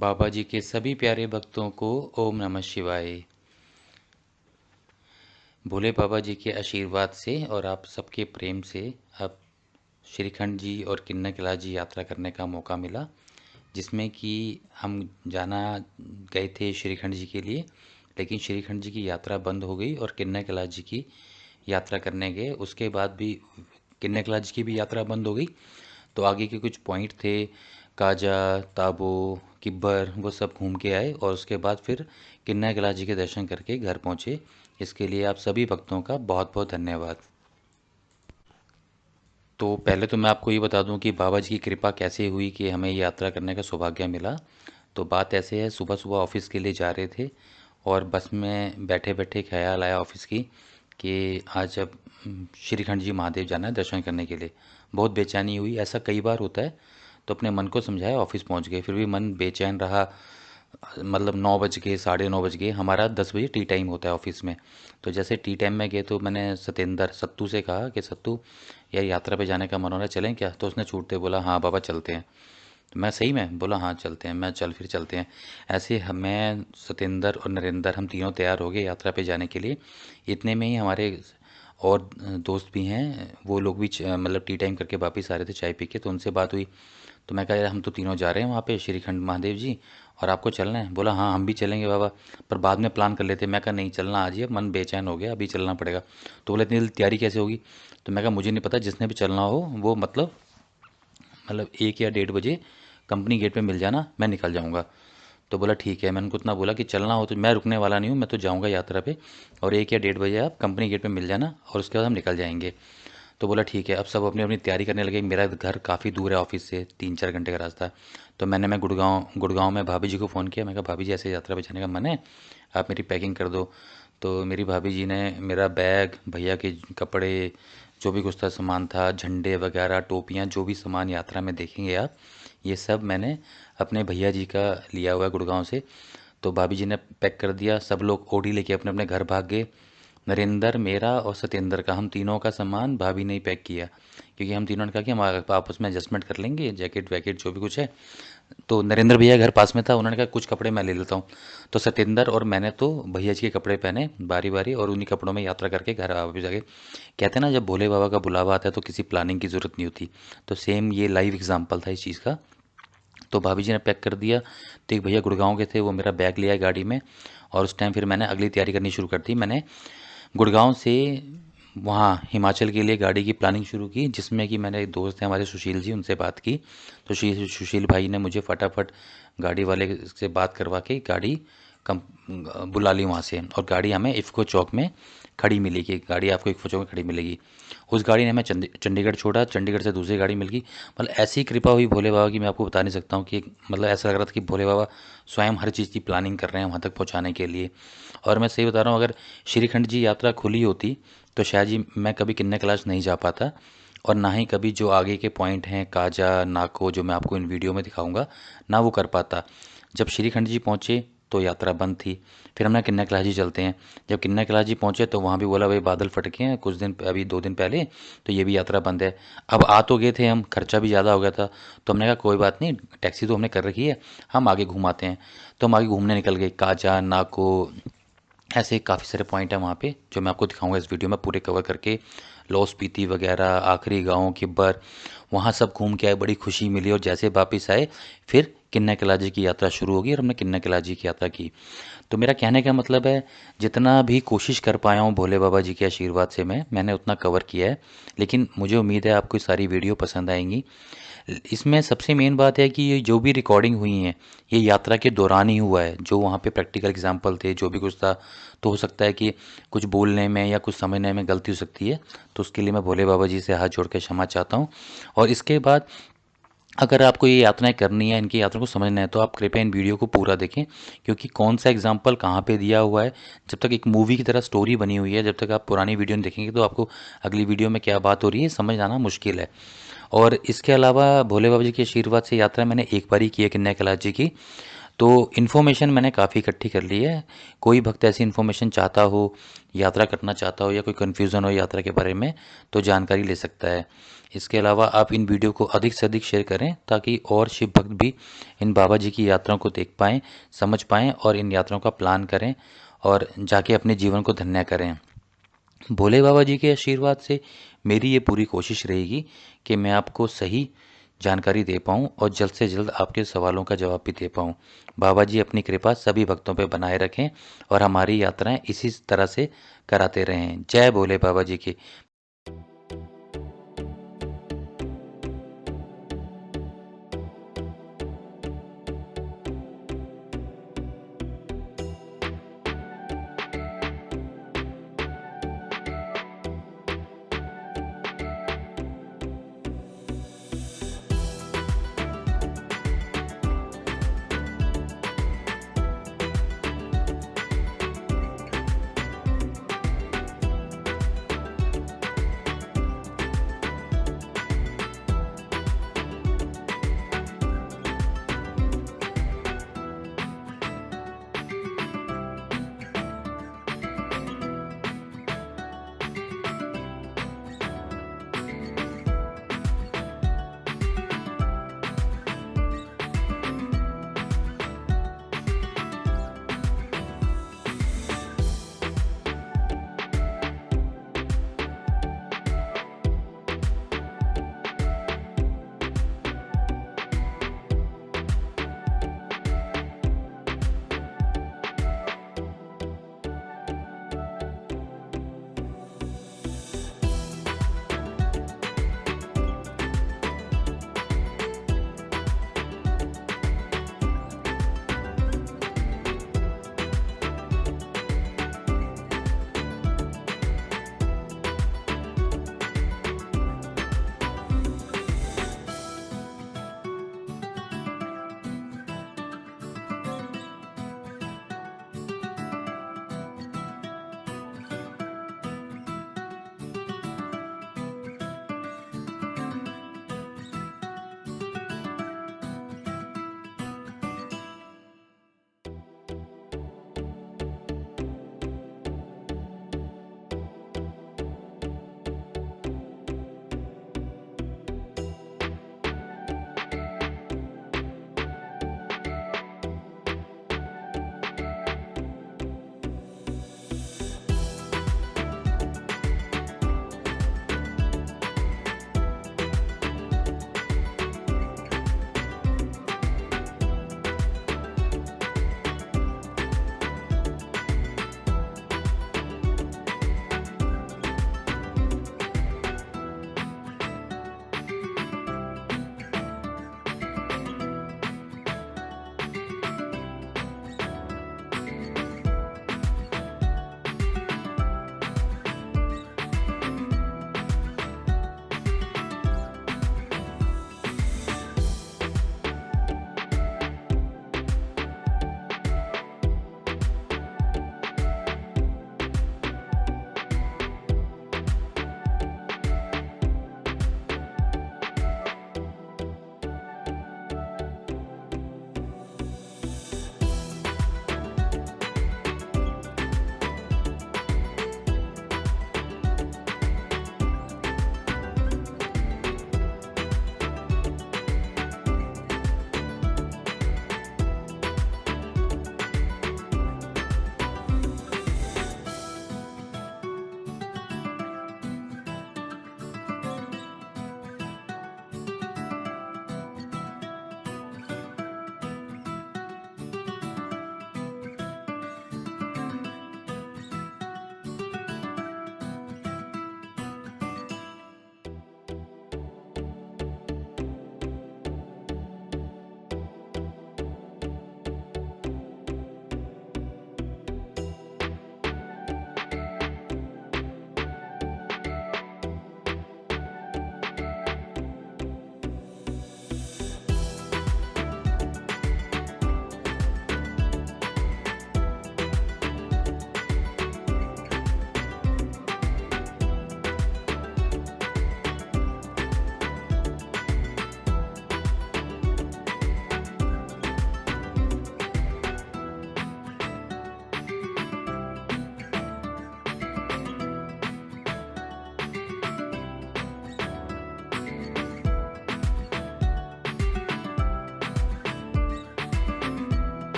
बाबा जी के सभी प्यारे भक्तों को ओम नमः शिवाय। भोले बाबा जी के आशीर्वाद से और आप सबके प्रेम से अब श्रीखंड जी और किन्नर कैलाश जी यात्रा करने का मौका मिला, जिसमें कि हम जाना गए थे श्रीखंड जी के लिए, लेकिन श्रीखंड जी की यात्रा बंद हो गई और किन्नर कैलाश जी की यात्रा करने गए। उसके बाद भी किन्नर कैलाश जी की भी यात्रा बंद हो गई, तो आगे के कुछ पॉइंट थे, काजा, ताबो, किब्बर, वो सब घूम के आए और उसके बाद फिर किन्नर कैलाश जी के दर्शन करके घर पहुँचे। इसके लिए आप सभी भक्तों का बहुत बहुत धन्यवाद। तो पहले तो मैं आपको ये बता दूं कि बाबा जी की कृपा कैसे हुई कि हमें ये यात्रा करने का सौभाग्य मिला। तो बात ऐसे है, सुबह सुबह ऑफिस के लिए जा रहे थे और बस में बैठे बैठे ख्याल आया ऑफिस की कि आज अब श्रीखंड जी महादेव जाना है दर्शन करने के लिए। बहुत बेचैनी हुई, ऐसा कई बार होता है। तो अपने मन को समझाया, ऑफिस पहुंच गए, फिर भी मन बेचैन रहा। मतलब 9 बज गए, 9:30 बज गए, हमारा 10 बजे टी टाइम होता है ऑफिस में। तो जैसे टी टाइम में गए तो मैंने सत्तू से कहा कि सत्तू यार यात्रा पे जाने का मन हो रहा है, चलें क्या? तो उसने छूटते बोला हाँ बाबा चलते हैं। तो मैं सही में बोला हाँ चलते हैं, मैं चल फिर चलते हैं। ऐसे मैं सतेंद्र और नरेंद्र हम तीनों तैयार हो गए यात्रा पे जाने के लिए। इतने में ही हमारे और दोस्त भी हैं, वो लोग भी मतलब टी टाइम करके वापस आ रहे थे चाय पी के, तो उनसे बात हुई। तो मैं कहा यार हम तो तीनों जा रहे हैं वहाँ पे श्रीखंड महादेव जी, और आपको चलना है? बोला हाँ हम भी चलेंगे बाबा, पर बाद में प्लान कर लेते हैं। मैं कहा नहीं चलना आज ही, अब मन बेचैन हो गया, अभी चलना पड़ेगा। तो बोले इतनी जल्दी तैयारी कैसे होगी? तो मैं कहा मुझे नहीं पता, जिसने भी चलना हो वो मतलब 1 या 1:30 बजे कंपनी गेट पे मिल जाना, मैं निकल जाऊंगा। तो बोला ठीक है। मैंने उनको इतना बोला कि चलना हो तो मैं रुकने वाला नहीं हूँ, मैं तो जाऊंगा यात्रा पे, और 1 या 1:30 बजे आप कंपनी गेट पे मिल जाना और उसके बाद हम निकल जाएंगे। तो बोला ठीक है। अब सब अपनी अपनी तैयारी करने लगे। मेरा घर काफ़ी दूर है ऑफिस से, 3-4 घंटे का रास्ता है। तो मैं गुड़गांव गुड़गांव में भाभी जी को फ़ोन किया। मैं कहा भाभी जी ऐसे यात्रा पे जाने का मन है, आप मेरी पैकिंग कर दो। तो मेरी भाभी जी ने मेरा बैग, भैया के कपड़े, जो भी कुछ था सामान था, झंडे वगैरह, टोपियाँ, जो भी सामान यात्रा में देखेंगे आप, ये सब मैंने अपने भैया जी का लिया हुआ है गुड़गांव से। तो भाभी जी ने पैक कर दिया। सब लोग ओडी लेके अपने अपने घर भाग गए। नरेंद्र, मेरा और सत्येंद्र का, हम तीनों का सामान भाभी ने ही पैक किया, क्योंकि हम तीनों ने कहा कि हम आपस में एडजस्टमेंट कर लेंगे, जैकेट वैकेट जो भी कुछ है। तो नरेंद्र भैया घर पास में था, उन्होंने कहा कुछ कपड़े मैं ले लेता हूँ। तो सत्येंद्र और मैंने तो भैया जी के कपड़े पहने बारी बारी, और उन्हीं कपड़ों में यात्रा करके घर वापस आ गए। कहते हैं ना जब भोले बाबा का बुलावा आता है तो किसी प्लानिंग की ज़रूरत नहीं होती। तो सेम ये लाइव एग्जाम्पल था इस चीज़ का। तो भाभी जी ने पैक कर दिया। तो एक भैया गुड़गांव के थे, वो मेरा बैग ले आए गाड़ी में, और उस टाइम फिर मैंने अगली तैयारी करनी शुरू कर दी। मैंने गुड़गांव से वहाँ हिमाचल के लिए गाड़ी की प्लानिंग शुरू की, जिसमें कि मैंने एक दोस्त हैं हमारे सुशील जी, उनसे बात की। तो सुशील भाई ने मुझे फटाफट गाड़ी वाले से बात करवा के गाड़ी कम बुला ली वहाँ से, और गाड़ी हमें इफ़को चौक में खड़ी मिलेगी। गाड़ी आपको इफ़को चौक में खड़ी मिलेगी। उस गाड़ी ने हमें चंडीगढ़ छोड़ा, चंडीगढ़ से दूसरी गाड़ी मिल गई। मतलब ऐसी कृपा हुई भोले बाबा की, मैं आपको बता नहीं सकता हूँ कि मतलब ऐसा लग रहा था कि भोले बाबा स्वयं हर चीज़ की प्लानिंग कर रहे हैं वहाँ तक पहुँचाने के लिए। और मैं सही बता रहा हूँ, अगर श्रीखंड जी यात्रा खुली होती तो शायद जी मैं कभी किन्नर कैलाश नहीं जा पाता, और ना ही कभी जो आगे के पॉइंट हैं काजा, नाको, जो मैं आपको इन वीडियो में दिखाऊंगा, ना वो कर पाता। जब श्रीखंड जी पहुँचे तो यात्रा बंद थी। फिर हमने किन्नर कैलाश जी चलते हैं। जब किन्नर कैलाश जी पहुँचे तो वहाँ भी बोला भाई बादल फटके हैं कुछ दिन, अभी 2 दिन पहले, तो ये भी यात्रा बंद है। अब आ तो गए थे हम, खर्चा भी ज़्यादा हो गया था, तो हमने कहा कोई बात नहीं, टैक्सी तो हमने कर रखी है, हम आगे घुमाते हैं। तो हम आगे घूमने निकल गए, काजा, नाको, ऐसे काफ़ी सारे पॉइंट हैं वहाँ पे जो मैं आपको दिखाऊंगा इस वीडियो में पूरे कवर करके। लॉ स्पीति वगैरह, आखिरी गांव किब्बर, वहाँ सब घूम के आए, बड़ी खुशी मिली। और जैसे वापस आए फिर किन्नर कैलाश जी की यात्रा शुरू होगी, और हमने किन्नर कैलाश जी की यात्रा की। तो मेरा कहने का मतलब है, जितना भी कोशिश कर पाया हूँ भोले बाबा जी के आशीर्वाद से मैंने उतना कवर किया है। लेकिन मुझे उम्मीद है आपको ये सारी वीडियो पसंद आएंगी। इसमें सबसे मेन बात है कि ये जो भी रिकॉर्डिंग हुई है, ये यात्रा के दौरान ही हुआ है। जो वहाँ पे प्रैक्टिकल एग्जाम्पल थे, जो भी कुछ था, तो हो सकता है कि कुछ बोलने में या कुछ समझने में गलती हो सकती है। तो उसके लिए मैं भोले बाबा जी से हाथ जोड़ के क्षमा चाहता हूँ। और इसके बाद अगर आपको ये यात्राएं करनी है, इनकी यात्रा को समझना है, तो आप कृपया इन वीडियो को पूरा देखें, क्योंकि कौन सा एग्जाम्पल कहाँ पे दिया हुआ है, जब तक एक मूवी की तरह स्टोरी बनी हुई है, जब तक आप पुरानी वीडियो नहीं देखेंगे तो आपको अगली वीडियो में क्या बात हो रही है समझ आना मुश्किल है। और इसके अलावा भोले बाबा जी के आशीर्वाद से यात्रा मैंने एक बार ही की है किन्नर कैलाश जी की। तो इन्फॉर्मेशन मैंने काफ़ी इकट्ठी कर ली है। कोई भक्त ऐसी इन्फॉर्मेशन चाहता हो, यात्रा करना चाहता हो या कोई कन्फ्यूज़न हो यात्रा के बारे में, तो जानकारी ले सकता है। इसके अलावा आप इन वीडियो को अधिक से अधिक शेयर करें ताकि और शिव भक्त भी इन बाबा जी की यात्राओं को देख पाएँ, समझ पाएँ और इन यात्राओं का प्लान करें और जाके अपने जीवन को धन्य करें। भोले बाबा जी के आशीर्वाद से मेरी ये पूरी कोशिश रहेगी कि मैं आपको सही जानकारी दे पाऊँ और जल्द से जल्द आपके सवालों का जवाब भी दे पाऊँ। बाबा जी अपनी कृपा सभी भक्तों पर बनाए रखें और हमारी यात्राएं इसी तरह से कराते रहें। जय भोले बाबा जी की।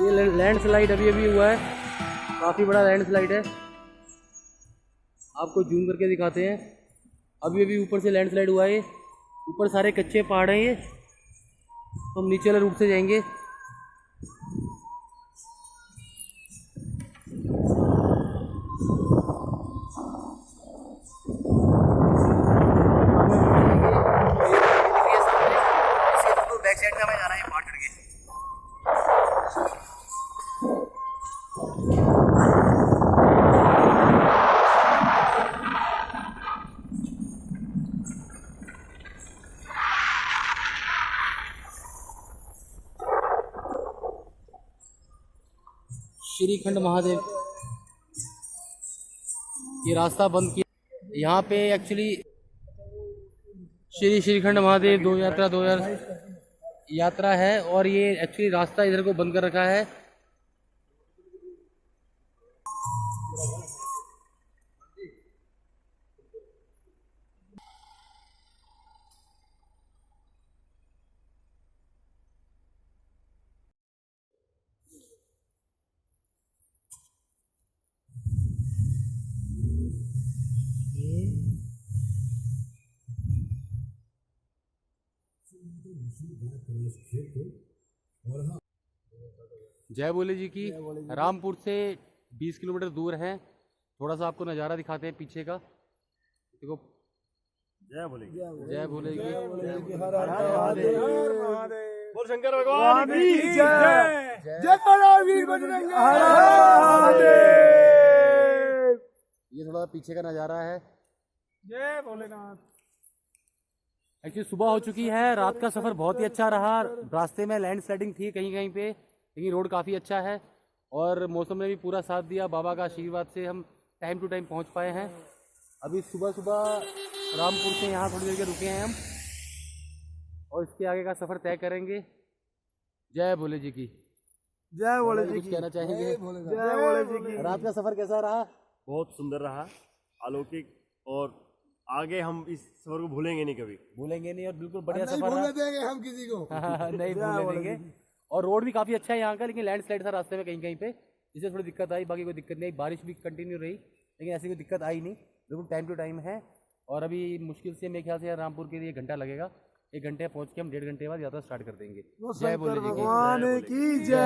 ये लैंडस्लाइड अभी अभी हुआ है, काफ़ी बड़ा लैंडस्लाइड है। आपको जूम करके दिखाते हैं। अभी अभी ऊपर से लैंडस्लाइड हुआ है। ऊपर सारे कच्चे पहाड़ हैं ये, तो हम नीचे वाले रूट से जाएंगे। बैक साइड में हमें जाना है पहाड़ चढ़ के। श्रीखंड महादेव, ये रास्ता बंद किया यहाँ पे एक्चुअली। श्रीखंड महादेव 2000 यात्रा है, और ये एक्चुअली रास्ता इधर को बंद कर रखा है। जय बोले जी की। रामपुर से 20 किलोमीटर दूर है। थोड़ा सा आपको नज़ारा दिखाते हैं पीछे का। देखो, जय बोले जय बोले की। बोल शंकर भगवान की जय। जय वीर बजरंग। ये थोड़ा पीछे का नज़ारा है। जय भोलेनाथ। एक्चुअली सुबह हो चुकी है। रात का सफ़र बहुत ही अच्छा रहा। रास्ते में लैंड स्लाइडिंग थी कहीं कहीं पे, लेकिन रोड काफ़ी अच्छा है और मौसम ने भी पूरा साथ दिया। बाबा का आशीर्वाद से हम टाइम टू टाइम पहुंच पाए हैं। अभी सुबह सुबह रामपुर से यहाँ थोड़ी देर के रुके हैं हम, और इसके आगे का सफ़र तय करेंगे। जय भोले जी की। जय भोले जी कुछ कहना चाहेंगे? जय भोले जी की। रात का सफ़र कैसा रहा? बहुत सुंदर रहा, अलौकिक, और आगे हम इस सफर को भूलेंगे नहीं कभी। भूलेंगे नहीं, और बिल्कुल बढ़िया नहीं सफ़र रहा। भूलने देंगे हम किसी को। नहीं भूलने देंगे। और रोड भी काफ़ी अच्छा है यहाँ का, लेकिन लैंडस्लाइड था रास्ते में कहीं कहीं पे, इससे थोड़ी दिक्कत आई। बाकी कोई दिक्कत नहीं आई। बारिश भी कंटिन्यू रही, लेकिन ऐसी कोई दिक्कत आई नहीं। बिल्कुल टाइम टू टाइम है। और अभी मुश्किल से मेरे ख्याल से रामपुर के लिए 1 घंटा लगेगा। 1 घंटे पहुँच के हम 1.5 घंटे बाद यात्रा स्टार्ट कर देंगे। जय बोले जी की। भगवान की जय।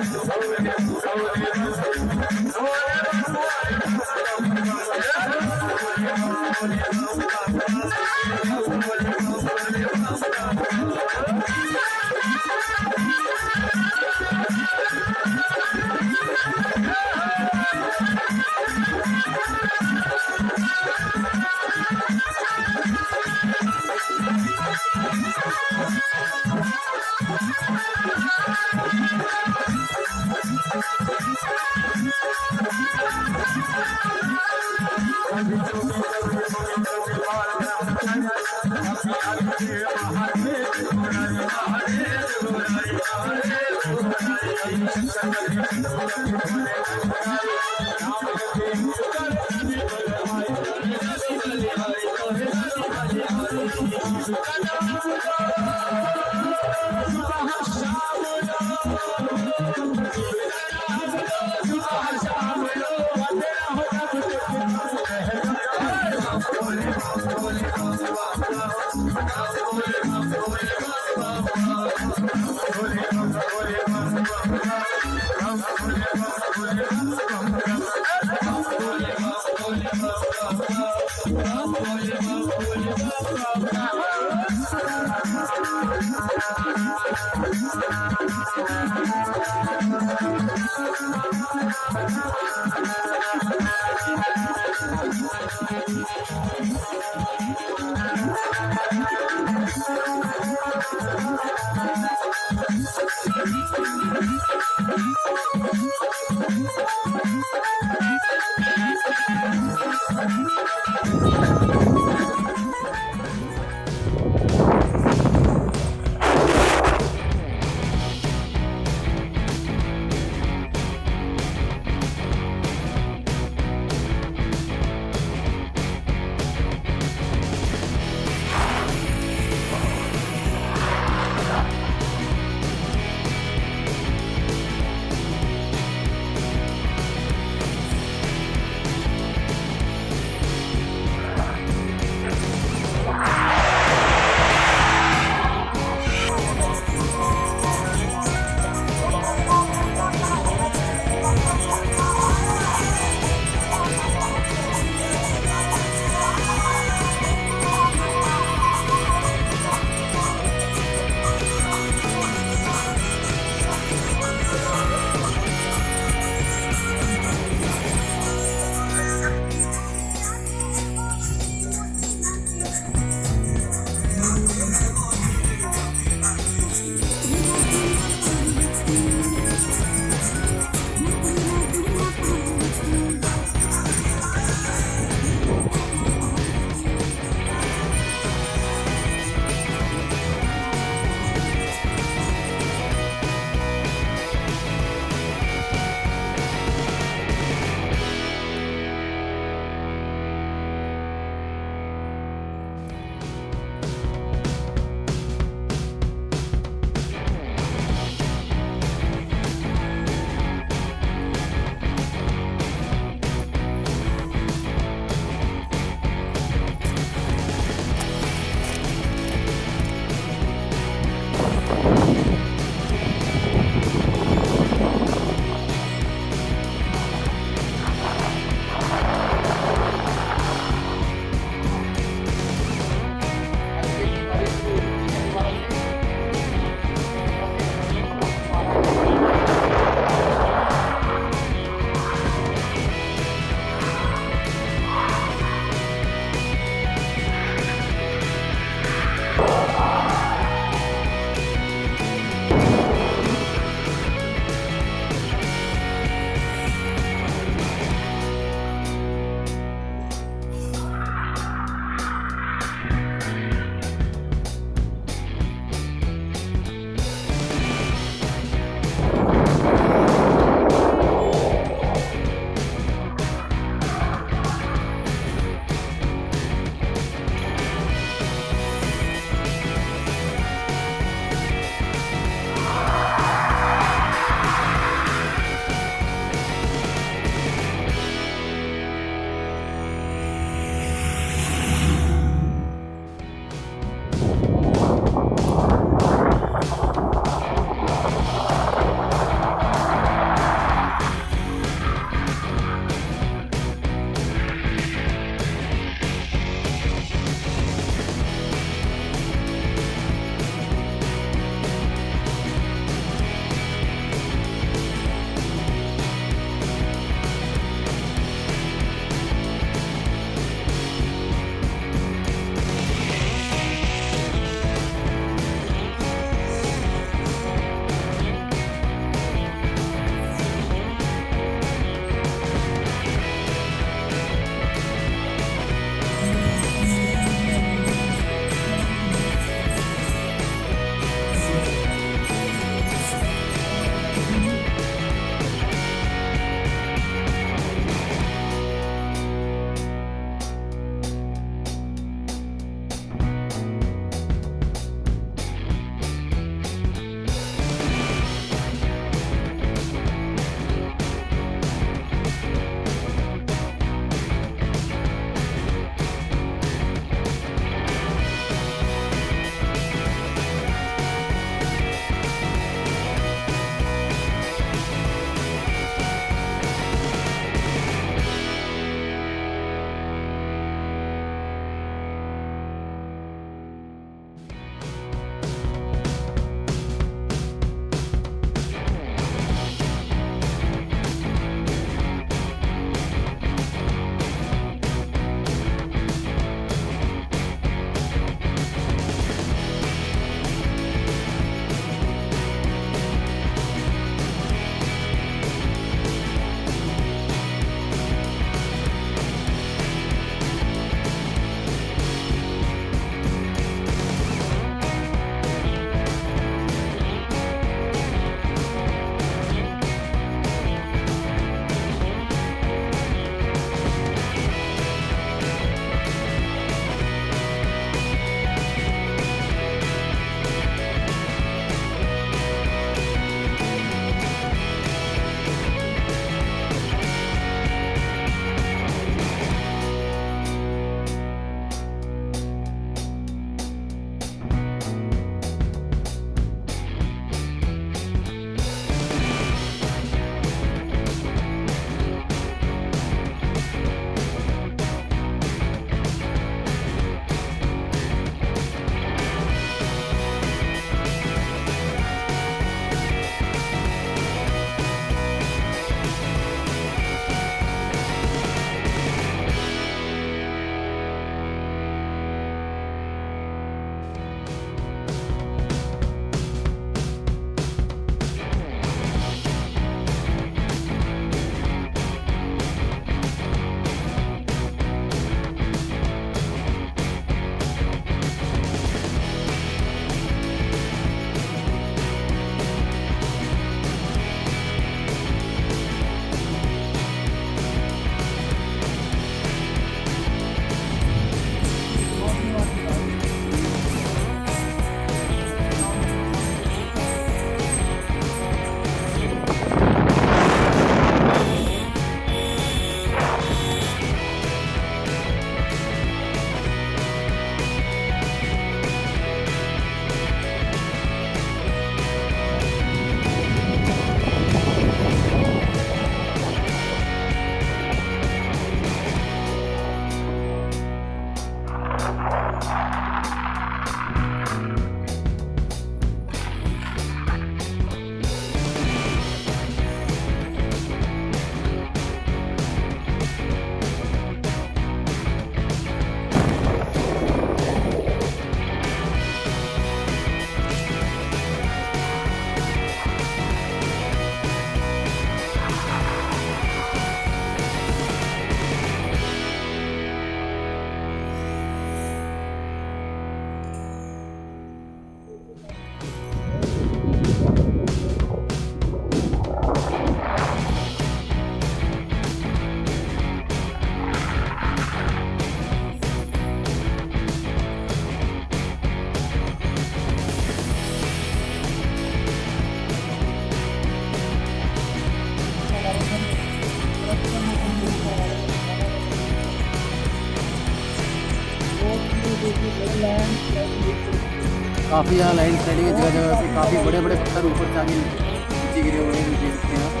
काफ़ी यहाँ लाइन स्लाइडिंग है, जगह जगह पे काफ़ी बड़े बड़े पत्थर ऊपर से आगे नीचे गिरे हुए हैं, देख सकते हैं आप।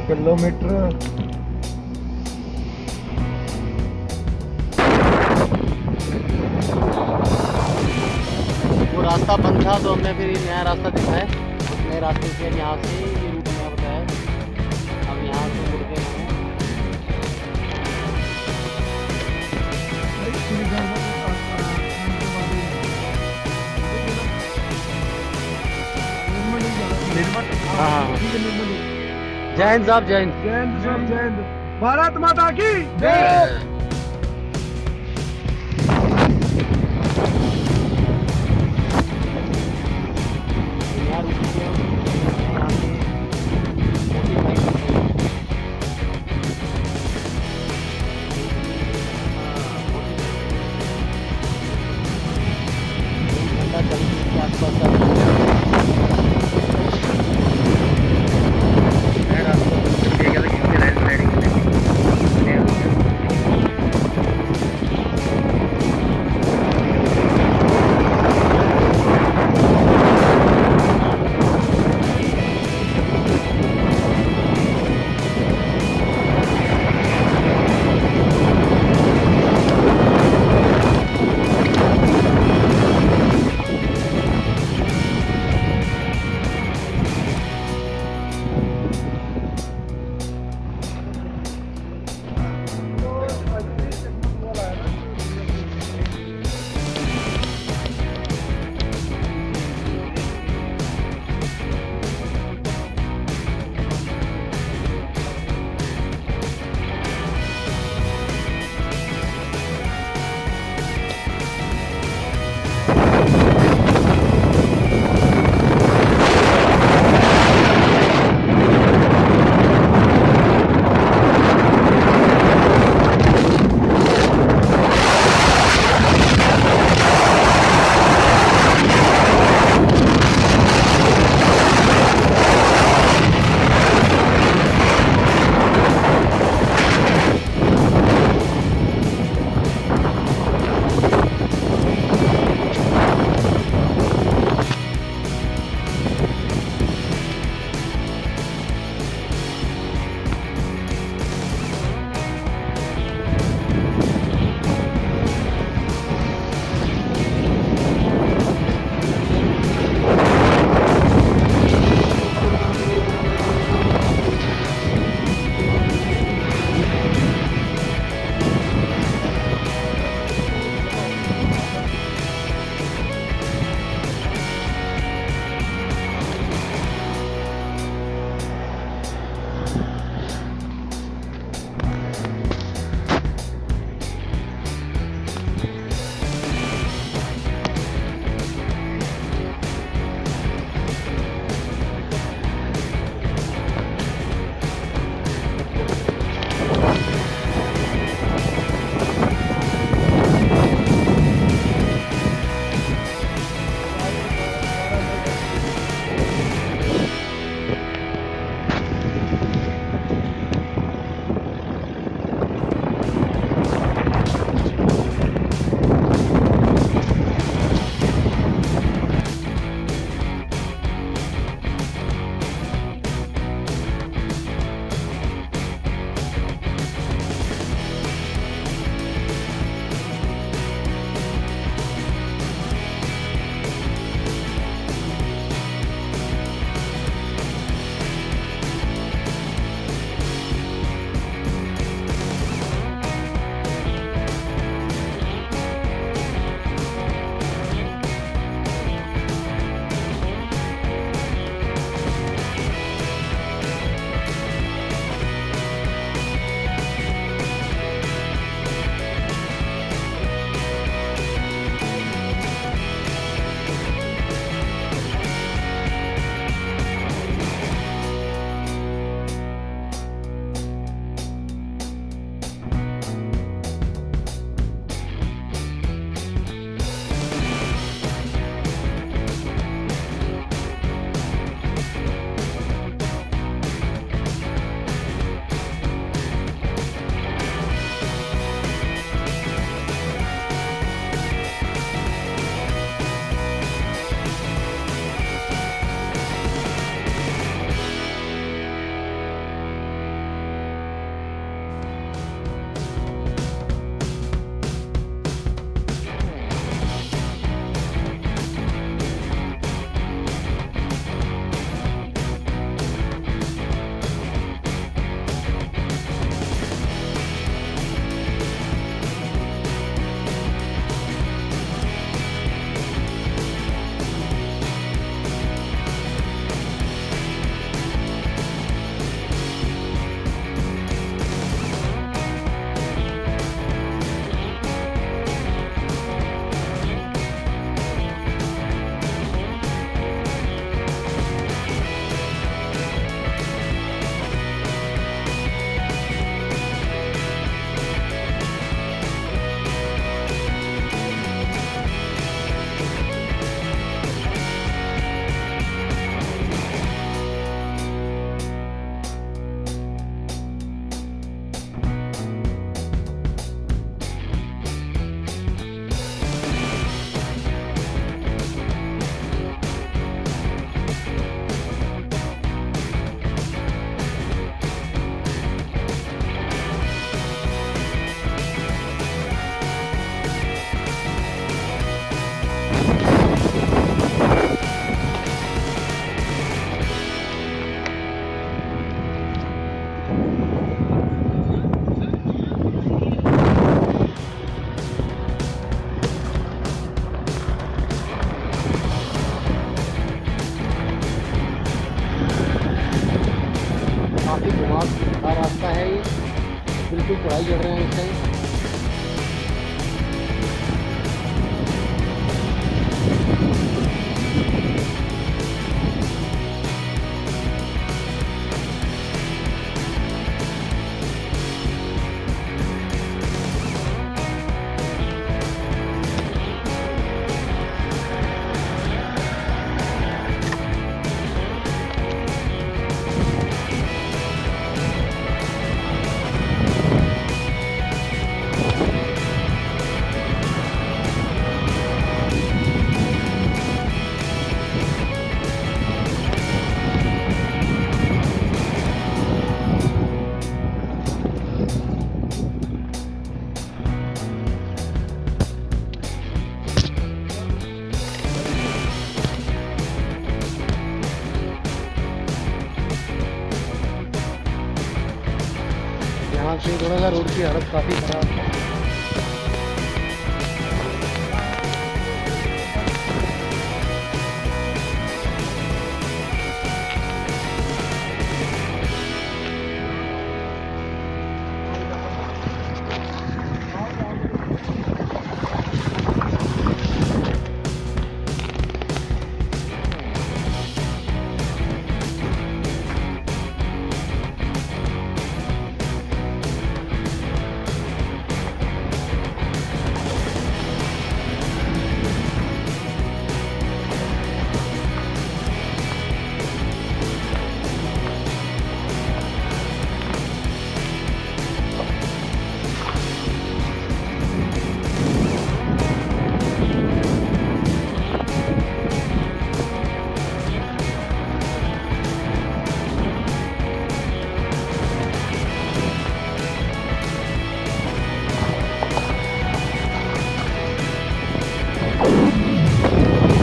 किलोमीटर रास्ता बंद था तो हमने फिर ये नया रास्ता देखा है। उस नए रास्ते से यहाँ से ये रूट नया बताया है। अब यहाँ से मुड़ के हाँ। जय हिंद साहब, जय हिंद। जय हिंद साहब, जय हिंद। भारत माता की जय। से थोड़ा सा रोड की हालत काफ़ी ख़राब है।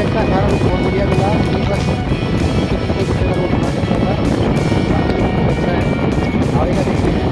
का सारा बहुत बढ़िया मिला। बस रोड बना सकता था, अच्छा है, आगे का देखते हैं।